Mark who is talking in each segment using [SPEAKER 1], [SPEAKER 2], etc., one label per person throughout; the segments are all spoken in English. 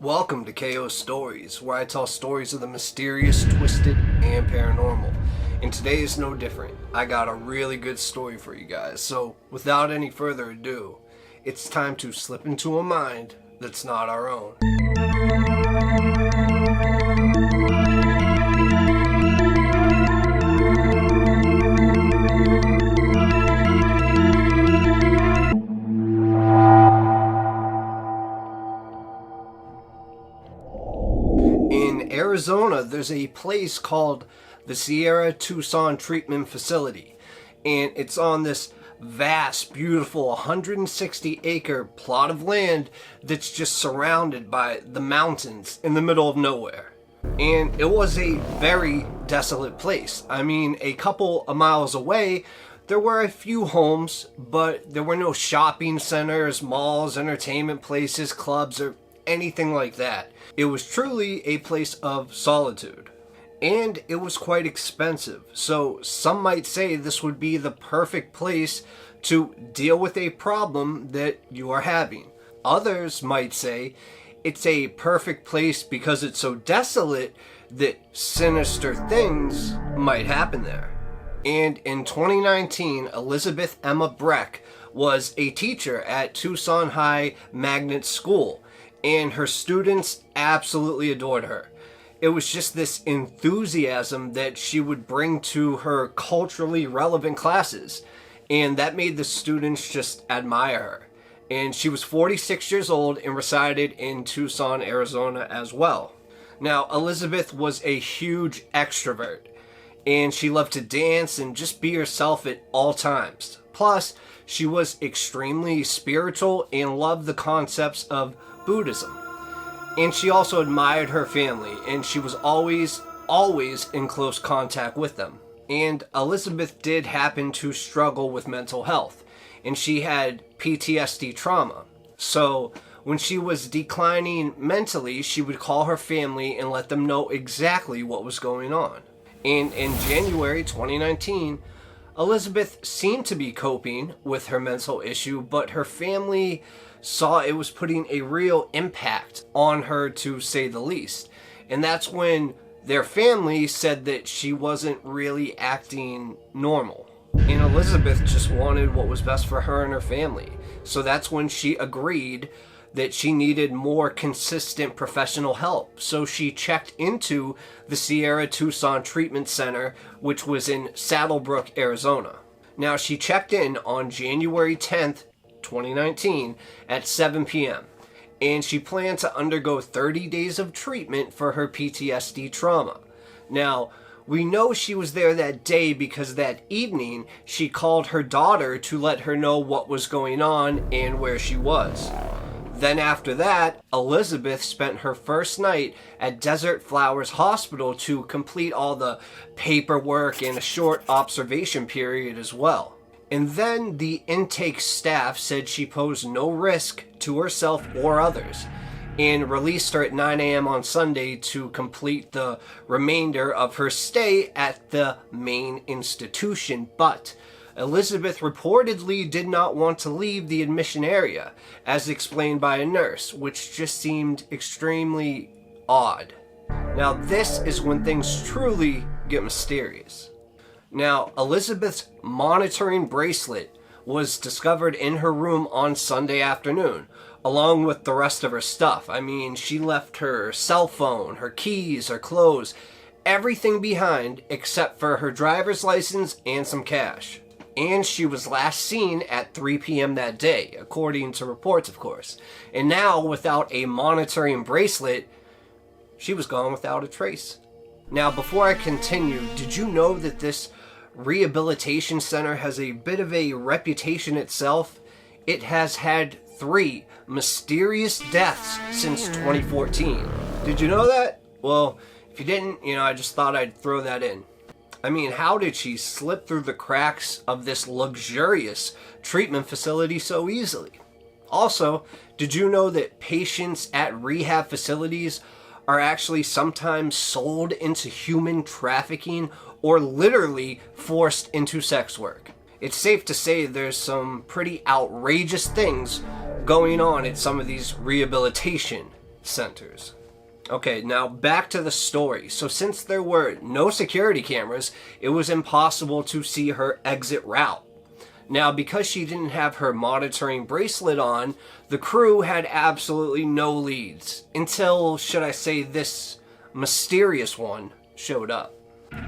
[SPEAKER 1] Welcome to KO Stories, where I tell stories of the mysterious, twisted, and paranormal. And today is no different. I got a really good story for you guys. So, without any further ado, it's time to slip into a mind that's not our own. In Arizona, there's a place called the Sierra Tucson Treatment Facility, and it's on this vast, beautiful 160-acre plot of land that's just surrounded by the mountains in the middle of nowhere. And it was a very desolate place. I mean, a couple of miles away, there were a few homes, but there were no shopping centers, malls, entertainment places, clubs, or anything like that. It was truly a place of solitude. And it was quite expensive, so some might say this would be the perfect place to deal with a problem that you are having. Others might say it's a perfect place because it's so desolate that sinister things might happen there. And in 2019, Elizabeth Emma Breck was a teacher at Tucson High Magnet School, and her students absolutely adored her. It was just this enthusiasm that she would bring to her culturally relevant classes, and that made the students just admire her. And she was 46 years old and resided in Tucson, Arizona as well. Now, Elizabeth was a huge extrovert, and she loved to dance and just be herself at all times. Plus, she was extremely spiritual and loved the concepts of Buddhism. And she also admired her family, and she was always in close contact with them. And Elizabeth did happen to struggle with mental health, and she had PTSD trauma. So when she was declining mentally, she would call her family and let them know exactly what was going on. And in January 2019, Elizabeth seemed to be coping with her mental issue, but her family saw it was putting a real impact on her, to say the least. And that's when their family said that she wasn't really acting normal. And Elizabeth just wanted what was best for her and her family. So that's when she agreed that she needed more consistent professional help. So she checked into the Sierra Tucson Treatment Center, which was in Saddlebrook, Arizona. Now, she checked in on January 10th, 2019 at 7 p.m. and she planned to undergo 30 days of treatment for her PTSD trauma. Now, we know she was there that day because that evening she called her daughter to let her know what was going on and where she was. Then after that, Elizabeth spent her first night at Desert Flowers Hospital to complete all the paperwork and a short observation period as well. And then the intake staff said she posed no risk to herself or others, and released her at 9 a.m. on Sunday to complete the remainder of her stay at the main institution. But Elizabeth reportedly did not want to leave the admission area, as explained by a nurse, which just seemed extremely odd. Now, this is when things truly get mysterious. Now, Elizabeth's monitoring bracelet was discovered in her room on Sunday afternoon, along with the rest of her stuff. I mean, she left her cell phone, her keys, her clothes, everything behind except for her driver's license and some cash. And she was last seen at 3 p.m. that day, according to reports, of course. And now, without a monitoring bracelet, she was gone without a trace. Now, before I continue, did you know that this rehabilitation center has a bit of a reputation itself? It has had 3 mysterious deaths since 2014. Did you know that? Well, if you didn't, I just thought I'd throw that in. I mean, how did she slip through the cracks of this luxurious treatment facility so easily? Also, did you know that patients at rehab facilities are actually sometimes sold into human trafficking or literally forced into sex work? It's safe to say there's some pretty outrageous things going on at some of these rehabilitation centers. Okay, now back to the story. So since there were no security cameras, it was impossible to see her exit route. Now, because she didn't have her monitoring bracelet on, the crew had absolutely no leads until, should I say, this mysterious one showed up.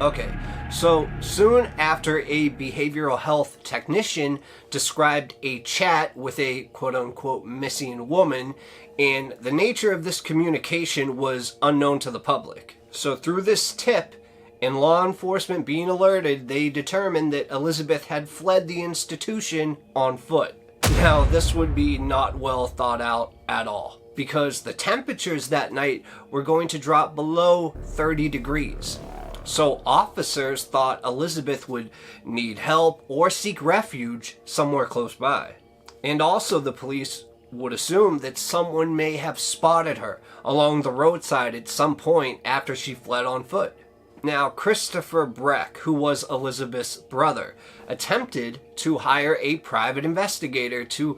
[SPEAKER 1] Okay, so soon after, a behavioral health technician described a chat with a quote-unquote missing woman, and the nature of this communication was unknown to the public. So through this tip, and law enforcement being alerted, they determined that Elizabeth had fled the institution on foot. Now, this would be not well thought out at all, because the temperatures that night were going to drop below 30 degrees. So officers thought Elizabeth would need help or seek refuge somewhere close by. And also the police would assume that someone may have spotted her along the roadside at some point after she fled on foot. Now, Christopher Breck, who was Elizabeth's brother, attempted to hire a private investigator to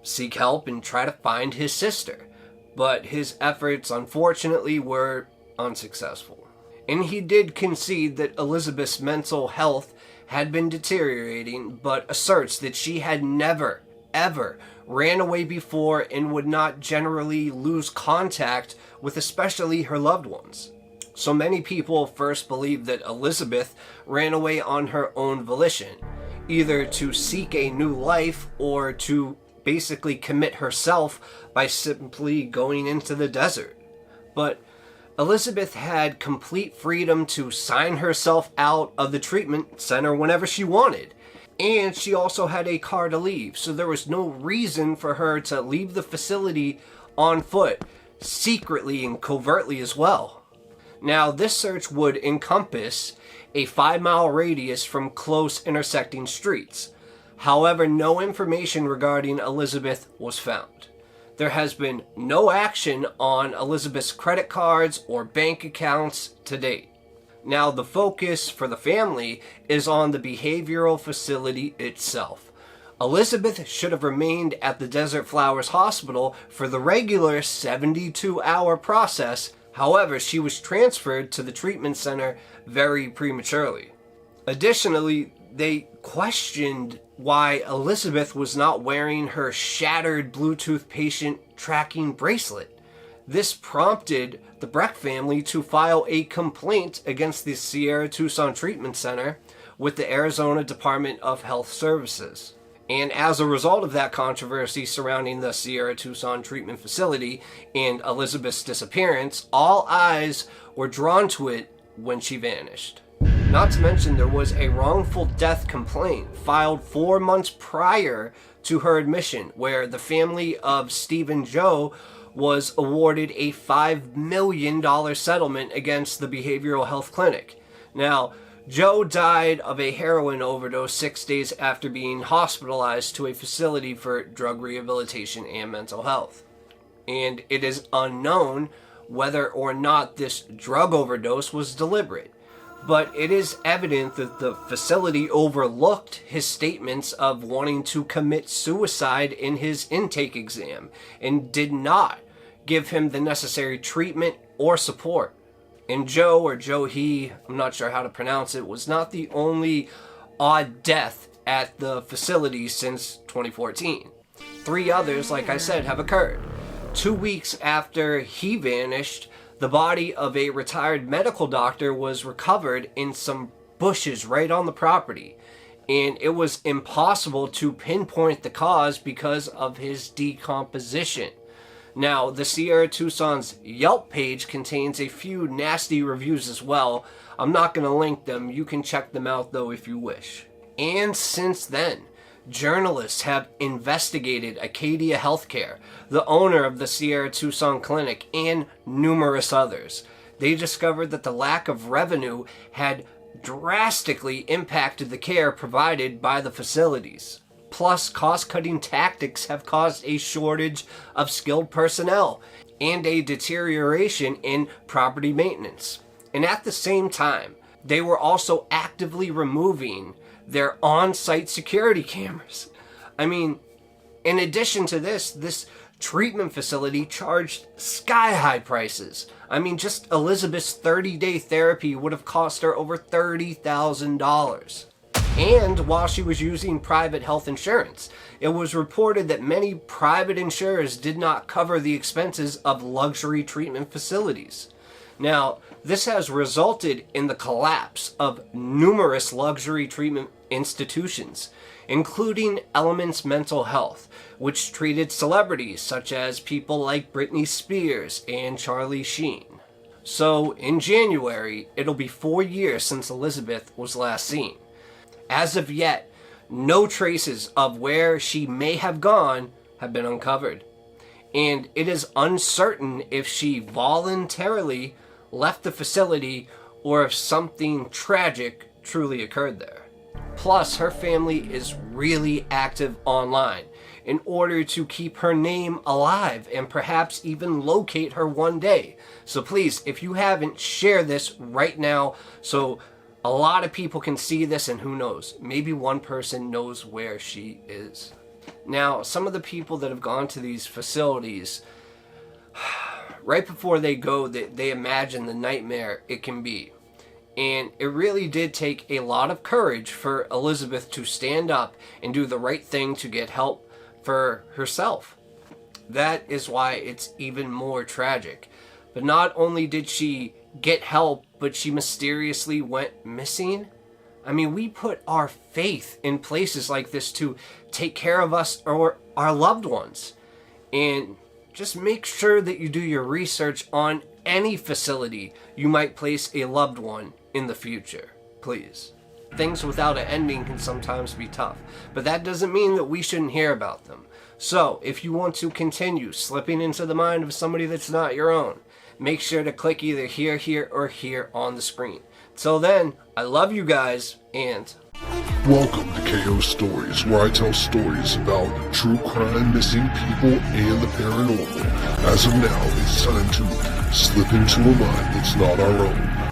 [SPEAKER 1] seek help and try to find his sister, but his efforts unfortunately were unsuccessful. And he did concede that Elizabeth's mental health had been deteriorating, but asserts that she had never, ever ran away before and would not generally lose contact with especially her loved ones. So many people first believed that Elizabeth ran away on her own volition, either to seek a new life or to basically commit herself by simply going into the desert. But Elizabeth had complete freedom to sign herself out of the treatment center whenever she wanted. And she also had a car to leave, so there was no reason for her to leave the facility on foot, secretly and covertly as well. Now, this search would encompass a 5-mile radius from close intersecting streets. However, no information regarding Elizabeth was found. There has been no action on Elizabeth's credit cards or bank accounts to date. Now, the focus for the family is on the behavioral facility itself. Elizabeth should have remained at the Desert Flowers Hospital for the regular 72-hour process. However, she was transferred to the treatment center very prematurely. Additionally, they questioned why Elizabeth was not wearing her shattered Bluetooth patient tracking bracelet. This prompted the Breck family to file a complaint against the Sierra Tucson Treatment Center with the Arizona Department of Health Services. And as a result of that controversy surrounding the Sierra Tucson treatment facility and Elizabeth's disappearance, all eyes were drawn to it when she vanished. Not to mention, there was a wrongful death complaint filed 4 months prior to her admission, where the family of Stephen Joe was awarded a $5 million settlement against the behavioral health clinic. Now, Joe died of a heroin overdose 6 days after being hospitalized to a facility for drug rehabilitation and mental health. And it is unknown whether or not this drug overdose was deliberate, but it is evident that the facility overlooked his statements of wanting to commit suicide in his intake exam and did not give him the necessary treatment or support. And Joe, or Joe He, I'm not sure how to pronounce it, was not the only odd death at the facility since 2014. 3 others, like I said, have occurred. 2 weeks after he vanished, the body of a retired medical doctor was recovered in some bushes right on the property, and it was impossible to pinpoint the cause because of his decomposition. Now, the Sierra Tucson's Yelp page contains a few nasty reviews as well. I'm not going to link them. You can check them out, though, if you wish. And since then, journalists have investigated Acadia Healthcare, the owner of the Sierra Tucson Clinic, and numerous others. They discovered that the lack of revenue had drastically impacted the care provided by the facilities. Plus, cost-cutting tactics have caused a shortage of skilled personnel and a deterioration in property maintenance. And at the same time, they were also actively removing their on-site security cameras. I mean, in addition to this treatment facility charged sky-high prices. I mean, just Elizabeth's 30-day therapy would have cost her over $30,000. And while she was using private health insurance, it was reported that many private insurers did not cover the expenses of luxury treatment facilities. Now, this has resulted in the collapse of numerous luxury treatment institutions, including Elements Mental Health, which treated celebrities such as people like Britney Spears and Charlie Sheen. So, in January, it'll be 4 years since Elizabeth was last seen. As of yet, no traces of where she may have gone have been uncovered, and it is uncertain if she voluntarily left the facility or if something tragic truly occurred there. Plus, her family is really active online in order to keep her name alive and perhaps even locate her one day. So please, if you haven't, share this right now so a lot of people can see this, and who knows, maybe one person knows where she is. Now, some of the people that have gone to these facilities, right before they go, they imagine the nightmare it can be. And it really did take a lot of courage for Elizabeth to stand up and do the right thing to get help for herself. That is why it's even more tragic. But not only did she get help, but she mysteriously went missing. I mean, we put our faith in places like this to take care of us or our loved ones. And just make sure that you do your research on any facility you might place a loved one in the future, please. Things without an ending can sometimes be tough, but that doesn't mean that we shouldn't hear about them. So, if you want to continue slipping into the mind of somebody that's not your own, make sure to click either here, or here on the screen. Till then, I love you guys, and
[SPEAKER 2] welcome to KO Stories, where I tell stories about true crime, missing people, and the paranormal. As of now, it's time to slip into a mind that's not our own.